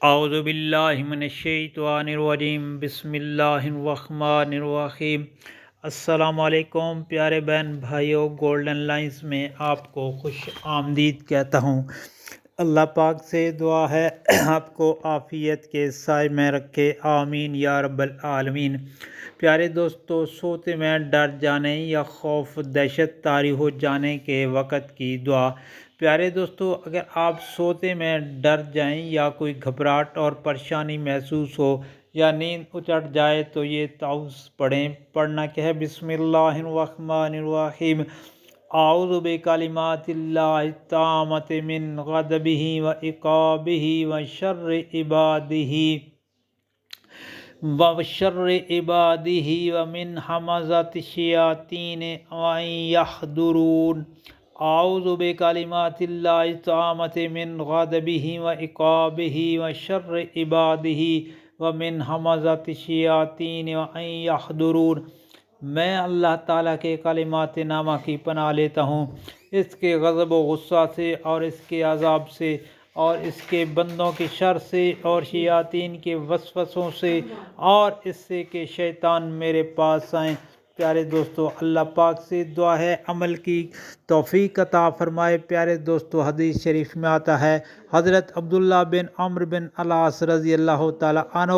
اعوذ باللہ من الشیطان الرجیم، بسم اللہ الرحمن الرحیم۔ السلام علیکم پیارے بہن بھائیوں، گولڈن لائنز میں آپ کو خوش آمدید کہتا ہوں۔ اللہ پاک سے دعا ہے آپ کو عافیت کے سائے میں رکھے، آمین یا رب العالمین۔ پیارے دوستو، سوتے میں ڈر جانے یا خوف دہشت طاری ہو جانے کے وقت کی دعا۔ پیارے دوستو، اگر آپ سوتے میں ڈر جائیں یا کوئی گھبراہٹ اور پریشانی محسوس ہو یا نیند اچٹ جائے تو یہ تعوذ پڑھیں۔ پڑھنا کیا ہے؟ بسم اللہ الرحمن الرحیم۔ اعوذ بکلمات اللہ التامۃ من غضبہ و عقابہ و شر عبادہ ومن حمزات الشیاطین وان یحضرون۔ اعوذ بکلمات اللہ التامۃ من غضبہ و عقابہ و شر عبادہ ومن حمزات الشیاطین وان یحضرون۔ میں اللہ تعالیٰ کے کلمات نامہ کی پناہ لیتا ہوں، اس کے غضب و غصہ سے اور اس کے عذاب سے اور اس کے بندوں کے شر سے اور شیاطین کے وسوسوں سے اور اس سے کہ شیطان میرے پاس آئیں۔ پیارے دوستو، اللہ پاک سے دعا ہے عمل کی توفیق عطا فرمائے۔ پیارے دوستو، حدیث شریف میں آتا ہے، حضرت عبداللہ بن عمرو بن العاص رضی اللہ تعالیٰ عنہ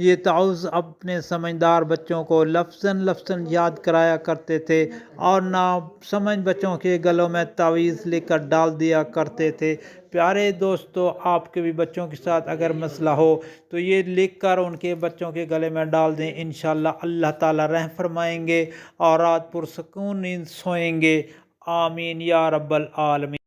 یہ تعوذ اپنے سمجھدار بچوں کو لفظاً یاد کرایا کرتے تھے اور نا سمجھ بچوں کے گلوں میں تعویذ لے کر ڈال دیا کرتے تھے۔ پیارے دوستو، آپ کے بھی بچوں کے ساتھ اگر مسئلہ ہو تو یہ لکھ کر ان کے بچوں کے گلے میں ڈال دیں، انشاءاللہ اللہ تعالیٰ رحم فرمائیں گے اور رات پرسکون نیند سوئیں گے، آمین یا رب العالمین۔